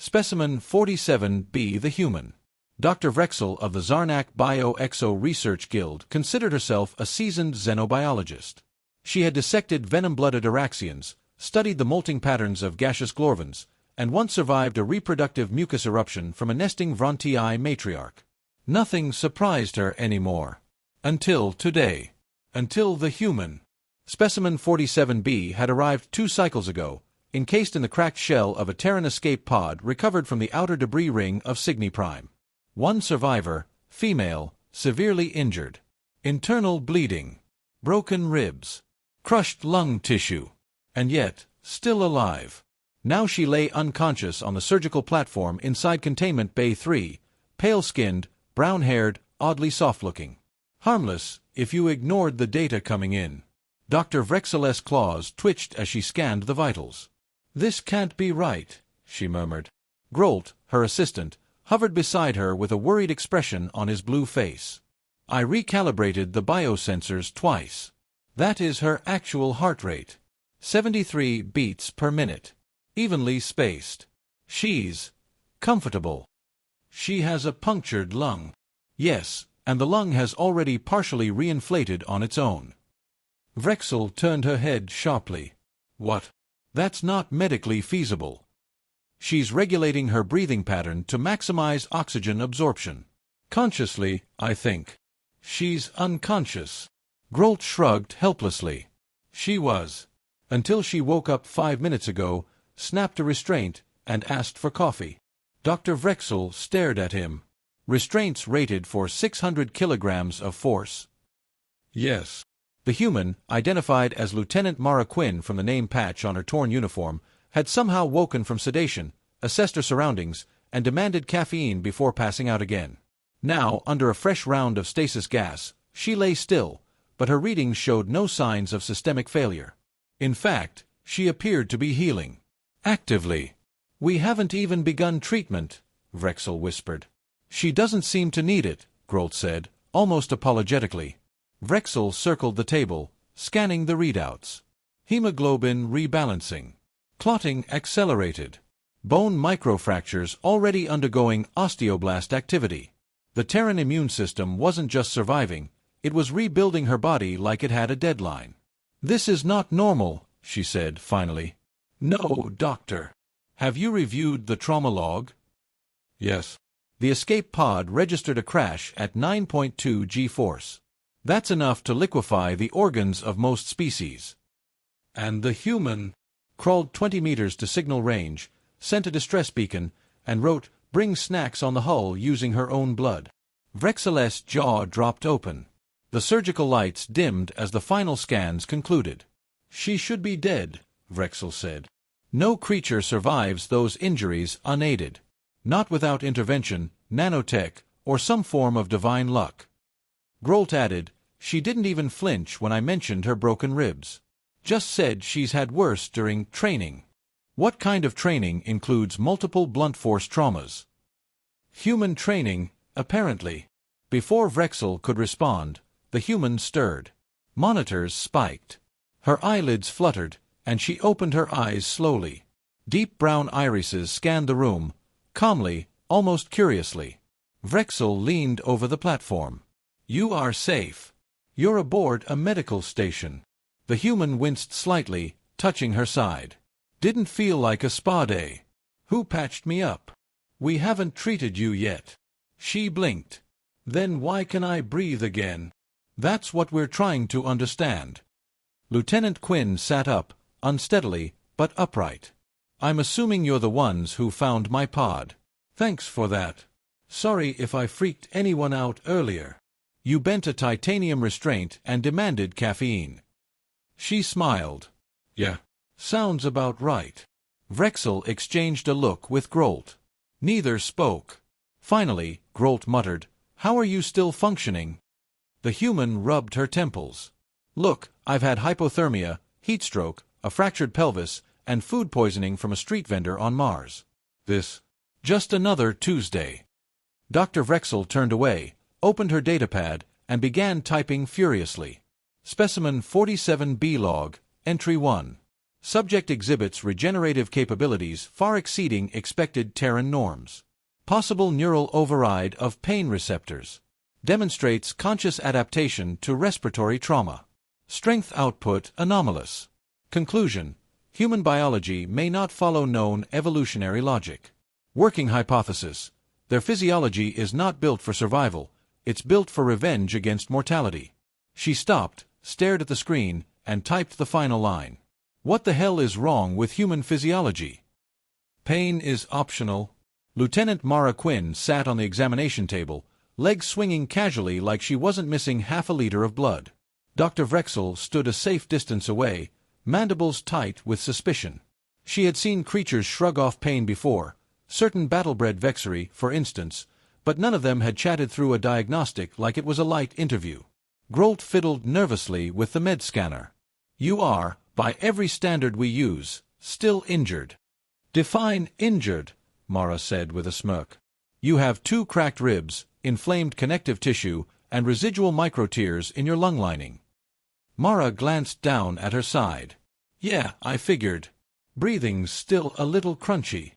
Specimen 47b. The human. Dr. Vrexel of the Zarnak Bio-Exo Research Guild considered herself a seasoned xenobiologist. She had dissected venom-blooded Araxians, studied the molting patterns of gaseous glorvins, and once survived a reproductive mucus eruption from a nesting Vrontii matriarch. Nothing surprised her anymore. Until today. Until the human. Specimen 47b had arrived 2 cycles ago, encased in the cracked shell of a Terran escape pod recovered from the outer debris ring of Cygni Prime. One survivor, female, severely injured. Internal bleeding. Broken ribs. Crushed lung tissue. And yet, still alive. Now she lay unconscious on the surgical platform inside Containment Bay 3, pale-skinned, brown-haired, oddly soft-looking. Harmless, if you ignored the data coming in. Dr. Vrexel's claws twitched as she scanned the vitals. "This can't be right," she murmured. Grolt, her assistant, hovered beside her with a worried expression on his blue face. "I recalibrated the biosensors twice. That is her actual heart rate. 73 beats per minute. Evenly spaced. She's comfortable. She has a punctured lung." "Yes, and the lung has already partially reinflated on its own." Vrexel turned her head sharply. "What? That's not medically feasible. She's regulating her breathing pattern to maximize oxygen absorption. Consciously, I think." "She's unconscious." Grolt shrugged helplessly. "She was. Until she woke up 5 minutes ago, snapped a restraint, and asked for coffee." Dr. Vrexel stared at him. "Restraints rated for 600 kilograms of force." "Yes." The human, identified as Lieutenant Mara Quinn from the name patch on her torn uniform, had somehow woken from sedation, assessed her surroundings, and demanded caffeine before passing out again. Now, under a fresh round of stasis gas, she lay still, but her readings showed no signs of systemic failure. In fact, she appeared to be healing. Actively. "We haven't even begun treatment," Vrexel whispered. "She doesn't seem to need it," Grolt said, almost apologetically. Vrexel circled the table, scanning the readouts. Hemoglobin rebalancing. Clotting accelerated. Bone microfractures already undergoing osteoblast activity. The Terran immune system wasn't just surviving, it was rebuilding her body like it had a deadline. "This is not normal," she said finally. "No, doctor." "Have you reviewed the trauma log?" "Yes." The escape pod registered a crash at 9.2 G-force. That's enough to liquefy the organs of most species. And the human crawled 20 meters to signal range, sent a distress beacon, and wrote, "Bring snacks" on the hull using her own blood. Vrexel's jaw dropped open. The surgical lights dimmed as the final scans concluded. "She should be dead," Vrexel said. "No creature survives those injuries unaided. Not without intervention, nanotech, or some form of divine luck." Grolt added, "She didn't even flinch when I mentioned her broken ribs. Just said she's had worse during training." "What kind of training includes multiple blunt force traumas?" "Human training, apparently." Before Vrexel could respond, the human stirred. Monitors spiked. Her eyelids fluttered, and she opened her eyes slowly. Deep brown irises scanned the room, calmly, almost curiously. Vrexel leaned over the platform. "You are safe. You're aboard a medical station." The human winced slightly, touching her side. "Didn't feel like a spa day." "Who patched me up?" "We haven't treated you yet." She blinked. "Then why can I breathe again?" "That's what we're trying to understand." Lieutenant Quinn sat up, unsteadily, but upright. "I'm assuming you're the ones who found my pod." "Thanks for that. Sorry if I freaked anyone out earlier." "You bent a titanium restraint and demanded caffeine." She smiled. "Yeah, sounds about right." Vrexel exchanged a look with Grolt. Neither spoke. Finally, Grolt muttered, "How are you still functioning?" The human rubbed her temples. "Look, I've had hypothermia, heat stroke, a fractured pelvis, and food poisoning from a street vendor on Mars. This? Just another Tuesday." Dr. Vrexel turned away, opened her datapad, and began typing furiously. Specimen 47B log, entry 1. Subject exhibits regenerative capabilities far exceeding expected Terran norms. Possible neural override of pain receptors. Demonstrates conscious adaptation to respiratory trauma. Strength output anomalous. Conclusion: human biology may not follow known evolutionary logic. Working hypothesis: their physiology is not built for survival, it's built for revenge against mortality. She stopped, stared at the screen, and typed the final line. What the hell is wrong with human physiology? Pain is optional. Lieutenant Mara Quinn sat on the examination table, legs swinging casually like she wasn't missing half a liter of blood. Dr. Vrexel stood a safe distance away, mandibles tight with suspicion. She had seen creatures shrug off pain before, certain battle-bred vexery, for instance, but none of them had chatted through a diagnostic like it was a light interview. Grolt fiddled nervously with the med scanner. You are, by every standard we use, still injured. Define injured, Mara said with a smirk. You have 2 cracked ribs, inflamed connective tissue, and residual microtears in your lung lining. Mara glanced down at her side. Yeah, I figured. Breathing's still a little crunchy.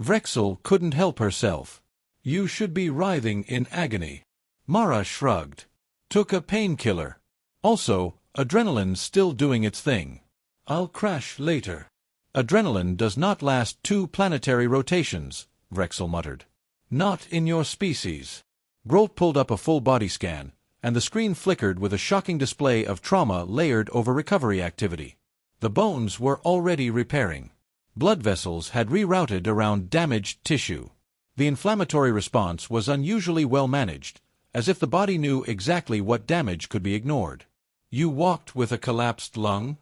Vrexel couldn't help herself. You should be writhing in agony. Mara shrugged. Took a painkiller. Also, adrenaline's still doing its thing. I'll crash later. Adrenaline does not last 2 planetary rotations, Vrexel muttered. Not in your species. Grolt pulled up a full body scan, and the screen flickered with a shocking display of trauma layered over recovery activity. The bones were already repairing. Blood vessels had rerouted around damaged tissue. The inflammatory response was unusually well managed, as if the body knew exactly what damage could be ignored. You walked with a collapsed lung?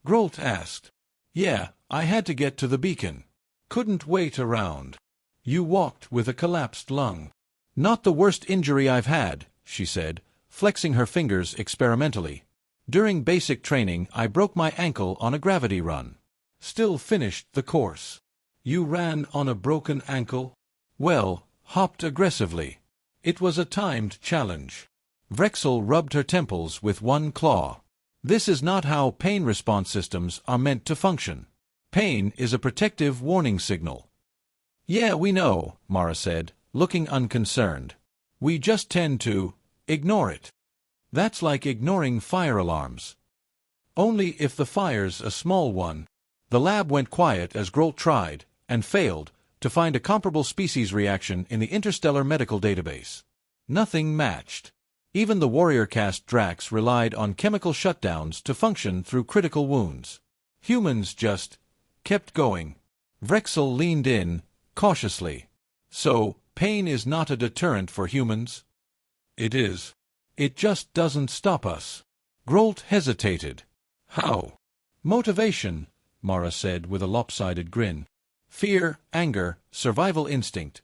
Grolt asked. Yeah, I had to get to the beacon. Couldn't wait around. You walked with a collapsed lung. Not the worst injury I've had, she said, flexing her fingers experimentally. During basic training, I broke my ankle on a gravity run. Still finished the course. You ran on a broken ankle? Well, hopped aggressively. It was a timed challenge. Vrexel rubbed her temples with one claw. This is not how pain response systems are meant to function. Pain is a protective warning signal. Yeah, we know, Mara said, looking unconcerned. We just tend to ignore it. That's like ignoring fire alarms. Only if the fire's a small one. The lab went quiet as Grolt tried, and failed, to find a comparable species reaction in the interstellar medical database. Nothing matched. Even the warrior caste Drax relied on chemical shutdowns to function through critical wounds. Humans just kept going. Vrexel leaned in, cautiously. So, pain is not a deterrent for humans? It is. It just doesn't stop us. Grolt hesitated. How? Motivation, Mara said with a lopsided grin. Fear, anger, survival instinct.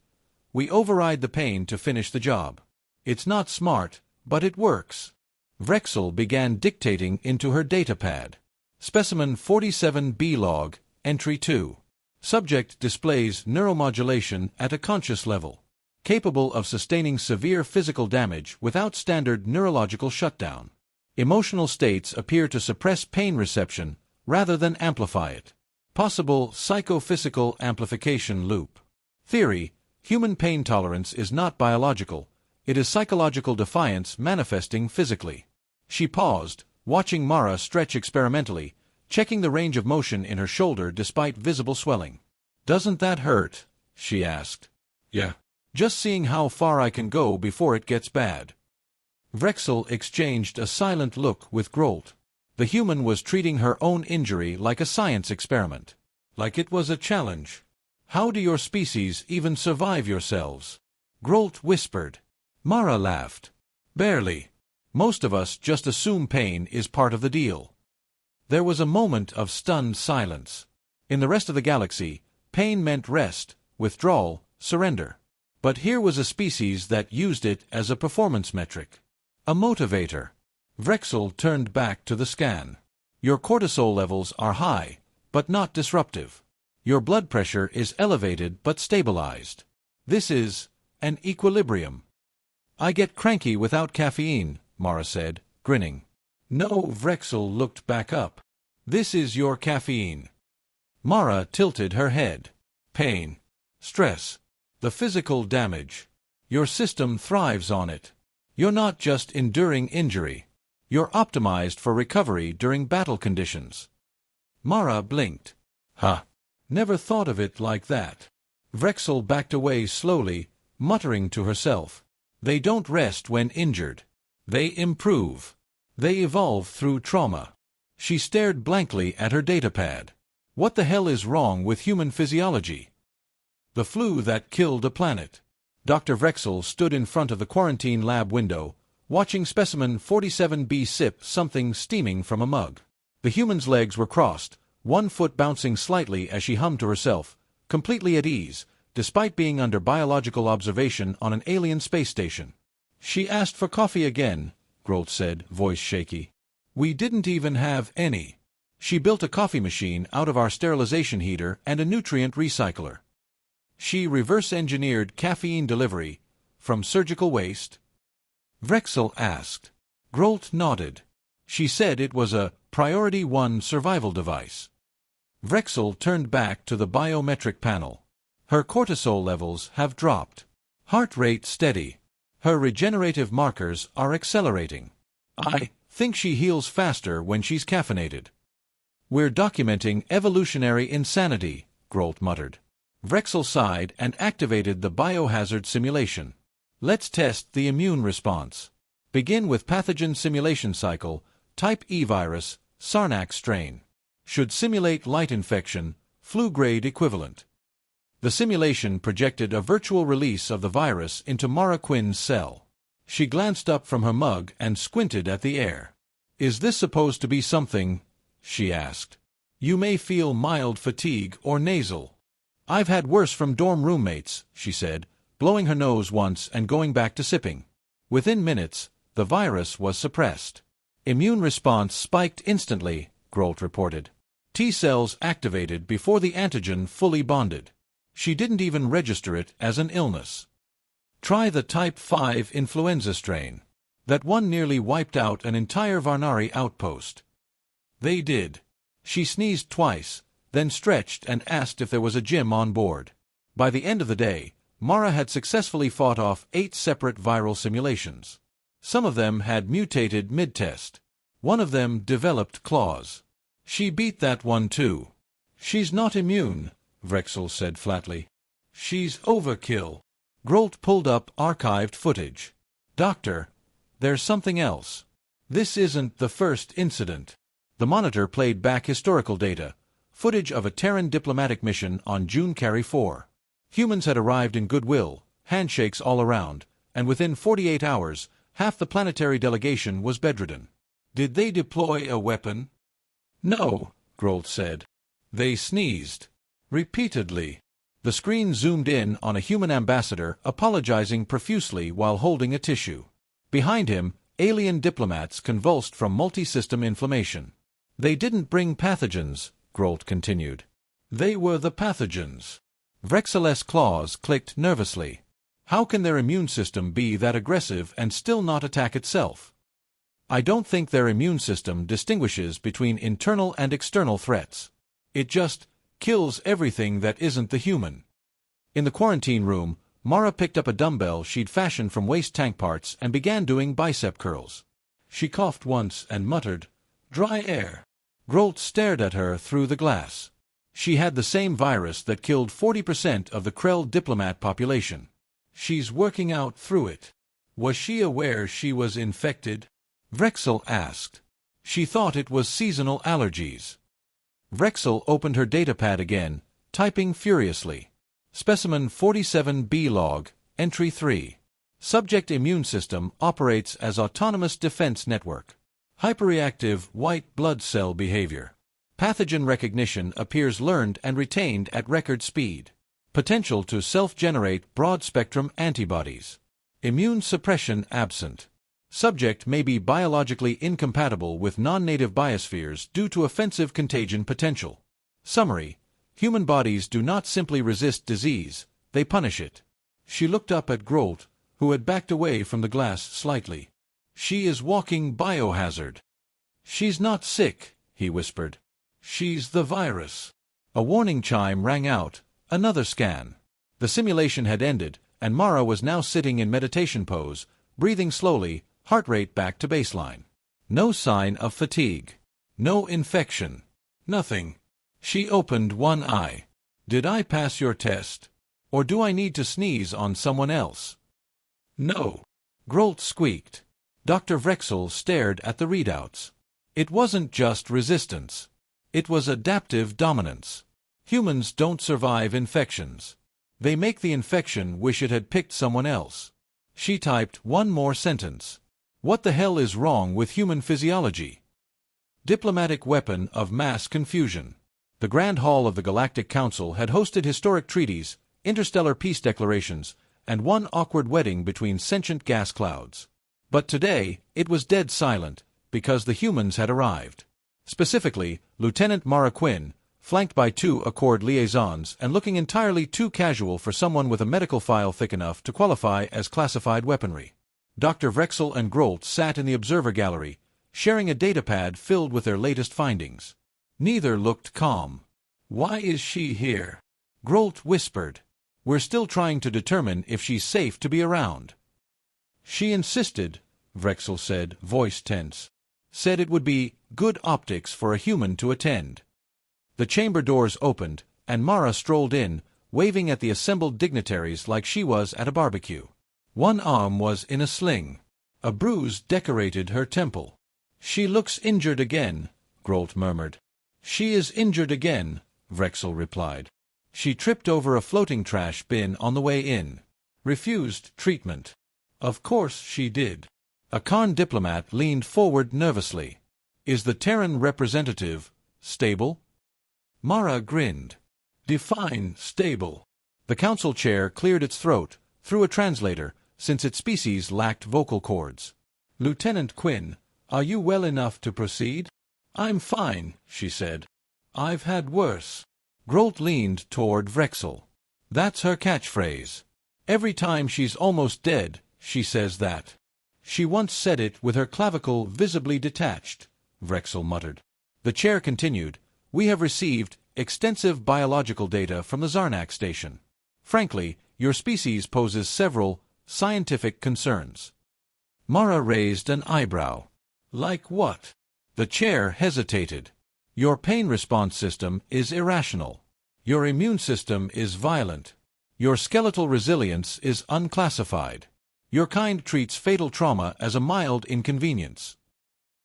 We override the pain to finish the job. It's not smart, but it works. Vrexel began dictating into her datapad. Specimen 47B log, entry 2. Subject displays neuromodulation at a conscious level, capable of sustaining severe physical damage without standard neurological shutdown. Emotional states appear to suppress pain reception rather than amplify it. Possible psychophysical amplification loop. Theory: human pain tolerance is not biological, it is psychological defiance manifesting physically. She paused, watching Mara stretch experimentally, checking the range of motion in her shoulder despite visible swelling. Doesn't that hurt? She asked. Yeah. Just seeing how far I can go before it gets bad. Vrexel exchanged a silent look with Grolt. The human was treating her own injury like a science experiment. Like it was a challenge. How do your species even survive yourselves? Grolt whispered. Mara laughed. Barely. Most of us just assume pain is part of the deal. There was a moment of stunned silence. In the rest of the galaxy, pain meant rest, withdrawal, surrender. But here was a species that used it as a performance metric. A motivator. Vrexel turned back to the scan. Your cortisol levels are high, but not disruptive. Your blood pressure is elevated but stabilized. This is an equilibrium. I get cranky without caffeine, Mara said, grinning. No, Vrexel looked back up. This is your caffeine. Mara tilted her head. Pain. Stress. The physical damage. Your system thrives on it. You're not just enduring injury. You're optimized for recovery during battle conditions. Mara blinked. Huh. Never thought of it like that. Vrexel backed away slowly, muttering to herself. They don't rest when injured. They improve. They evolve through trauma. She stared blankly at her datapad. What the hell is wrong with human physiology? The flu that killed a planet. Dr. Vrexel stood in front of the quarantine lab window, watching specimen 47B sip something steaming from a mug. The human's legs were crossed, one foot bouncing slightly as she hummed to herself, completely at ease, despite being under biological observation on an alien space station. She asked for coffee again, Grolt said, voice shaky. We didn't even have any. She built a coffee machine out of our sterilization heater and a nutrient recycler. She reverse-engineered caffeine delivery from surgical waste? Vrexel asked. Grolt nodded. She said it was a Priority 1 survival device. Vrexel turned back to the biometric panel. Her cortisol levels have dropped. Heart rate steady. Her regenerative markers are accelerating. I think she heals faster when she's caffeinated. We're documenting evolutionary insanity, Grolt muttered. Vrexel sighed and activated the biohazard simulation. Let's test the immune response. Begin with pathogen simulation cycle, type E virus, Sarnak strain. Should simulate light infection, flu-grade equivalent. The simulation projected a virtual release of the virus into Mara Quinn's cell. She glanced up from her mug and squinted at the air. Is this supposed to be something? She asked. You may feel mild fatigue or nasal. I've had worse from dorm roommates, she said, blowing her nose once and going back to sipping. Within minutes, the virus was suppressed. Immune response spiked instantly, Grolt reported. T-cells activated before the antigen fully bonded. She didn't even register it as an illness. Try the type 5 influenza strain. That one nearly wiped out an entire Varnari outpost. They did. She sneezed twice, then stretched and asked if there was a gym on board. By the end of the day, Mara had successfully fought off 8 separate viral simulations. Some of them had mutated mid-test. One of them developed claws. She beat that one too. She's not immune, Vrexel said flatly. She's overkill. Grolt pulled up archived footage. Doctor, there's something else. This isn't the first incident. The monitor played back historical data, footage of a Terran diplomatic mission on June 4. Humans had arrived in goodwill, handshakes all around, and within 48 hours, half the planetary delegation was bedridden. Did they deploy a weapon? No, Grolt said. They sneezed. Repeatedly. The screen zoomed in on a human ambassador apologizing profusely while holding a tissue. Behind him, alien diplomats convulsed from multi-system inflammation. They didn't bring pathogens, Grolt continued. They were the pathogens. Vrexel's claws clicked nervously. How can their immune system be that aggressive and still not attack itself? I don't think their immune system distinguishes between internal and external threats. It just kills everything that isn't the human. In the quarantine room, Mara picked up a dumbbell she'd fashioned from waste tank parts and began doing bicep curls. She coughed once and muttered, "Dry air." Grolt stared at her through the glass. She had the same virus that killed 40% of the Krell diplomat population. She's working out through it. Was she aware she was infected? Vrexel asked. She thought it was seasonal allergies. Vrexel opened her datapad again, typing furiously. Specimen 47B log, entry 3. Subject immune system operates as autonomous defense network. Hyperreactive white blood cell behavior. Pathogen recognition appears learned and retained at record speed. Potential to self-generate broad-spectrum antibodies. Immune suppression absent. Subject may be biologically incompatible with non-native biospheres due to offensive contagion potential. Summary: human bodies do not simply resist disease, they punish it. She looked up at Grolt, who had backed away from the glass slightly. She is walking biohazard. She's not sick, he whispered. She's the virus. A warning chime rang out. Another scan. The simulation had ended, and Mara was now sitting in meditation pose, breathing slowly, heart rate back to baseline. No sign of fatigue. No infection. Nothing. She opened one eye. Did I pass your test? Or do I need to sneeze on someone else? No. Grolt squeaked. Dr. Vrexel stared at the readouts. It wasn't just resistance. It was adaptive dominance. Humans don't survive infections. They make the infection wish it had picked someone else. She typed one more sentence. What the hell is wrong with human physiology? Diplomatic weapon of mass confusion. The Grand Hall of the Galactic Council had hosted historic treaties, interstellar peace declarations, and one awkward wedding between sentient gas clouds. But today, it was dead silent, because the humans had arrived. Specifically, Lieutenant Mara Quinn, flanked by 2 Accord liaisons and looking entirely too casual for someone with a medical file thick enough to qualify as classified weaponry. Dr. Vrexel and Grolt sat in the observer gallery, sharing a datapad filled with their latest findings. Neither looked calm. Why is she here? Grolt whispered. We're still trying to determine if she's safe to be around. She insisted, Vrexel said, voice tense. Said it would be good optics for a human to attend. The chamber doors opened, and Mara strolled in, waving at the assembled dignitaries like she was at a barbecue. One arm was in a sling. A bruise decorated her temple. She looks injured again, Grolt murmured. She is injured again, Vrexel replied. She tripped over a floating trash bin on the way in. Refused treatment. Of course she did. A Karn diplomat leaned forward nervously. Is the Terran representative stable? Mara grinned. Define stable. The council chair cleared its throat, through a translator, since its species lacked vocal cords. Lieutenant Quinn, are you well enough to proceed? I'm fine, she said. I've had worse. Grolt leaned toward Vrexel. That's her catchphrase. Every time she's almost dead, she says that. She once said it with her clavicle visibly detached, Vrexel muttered. The chair continued. We have received extensive biological data from the Zarnak station. Frankly, your species poses several scientific concerns. Mara raised an eyebrow. Like what? The chair hesitated. Your pain response system is irrational. Your immune system is violent. Your skeletal resilience is unclassified. Your kind treats fatal trauma as a mild inconvenience.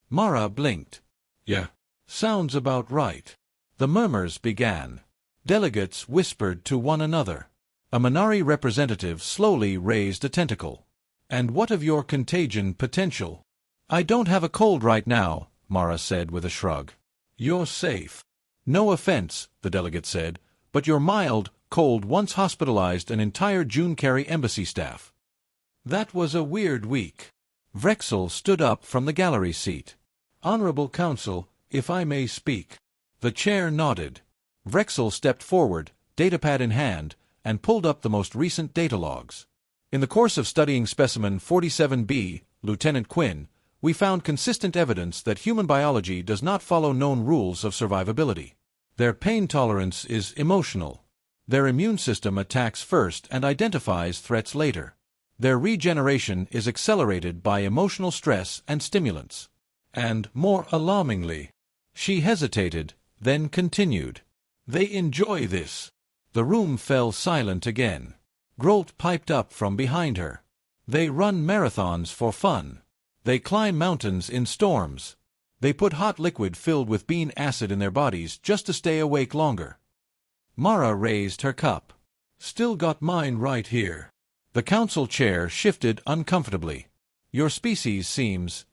Mara blinked. Yeah, sounds about right. The murmurs began. Delegates whispered to one another. A Minari representative slowly raised a tentacle. And what of your contagion potential? I don't have a cold right now, Mara said with a shrug. You're safe. No offense, the delegate said, but your mild cold once hospitalized an entire June Carey embassy staff. That was a weird week. Vrexel stood up from the gallery seat. Honorable Council, if I may speak. The chair nodded. Vrexel stepped forward, datapad in hand, and pulled up the most recent data logs. In the course of studying specimen 47B, Lieutenant Quinn, we found consistent evidence that human biology does not follow known rules of survivability. Their pain tolerance is emotional. Their immune system attacks first and identifies threats later. Their regeneration is accelerated by emotional stress and stimulants. And, more alarmingly, she hesitated, then continued. They enjoy this. The room fell silent again. Grolt piped up from behind her. They run marathons for fun. They climb mountains in storms. They put hot liquid filled with bean acid in their bodies just to stay awake longer. Mara raised her cup. Still got mine right here. The council chair shifted uncomfortably. Your species seems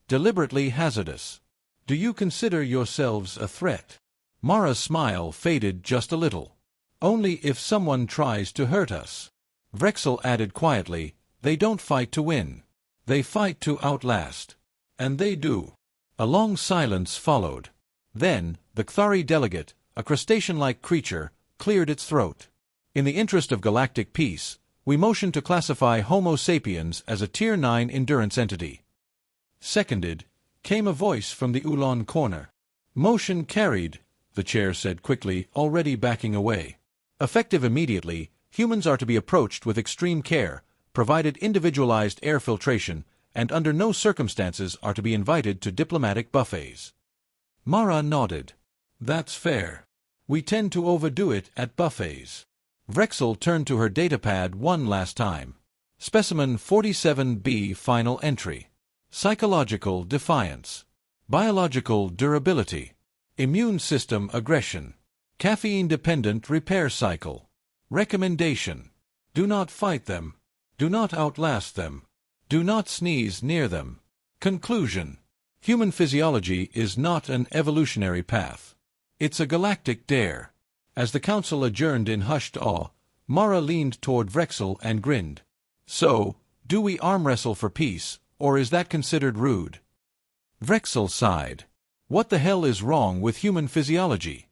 deliberately hazardous. Do you consider yourselves a threat? Mara's smile faded just a little. Only if someone tries to hurt us. Vrexel added quietly, they don't fight to win. They fight to outlast. And they do. A long silence followed. Then, the Kthari delegate, a crustacean-like creature, cleared its throat. In the interest of galactic peace, we motion to classify Homo sapiens as a Tier 9 endurance entity. Seconded, came a voice from the Ulan corner. Motion carried, the chair said quickly, already backing away. Effective immediately, humans are to be approached with extreme care, provided individualized air filtration, and under no circumstances are to be invited to diplomatic buffets. Mara nodded. That's fair. We tend to overdo it at buffets. Vrexel turned to her datapad one last time. Specimen 47B final entry. Psychological defiance. Biological durability. Immune system aggression. Caffeine-dependent repair cycle. Recommendation. Do not fight them. Do not outlast them. Do not sneeze near them. Conclusion. Human physiology is not an evolutionary path. It's a galactic dare. As the council adjourned in hushed awe, Mara leaned toward Vrexel and grinned. So, do we arm wrestle for peace, or is that considered rude? Vrexel sighed. What the hell is wrong with human physiology?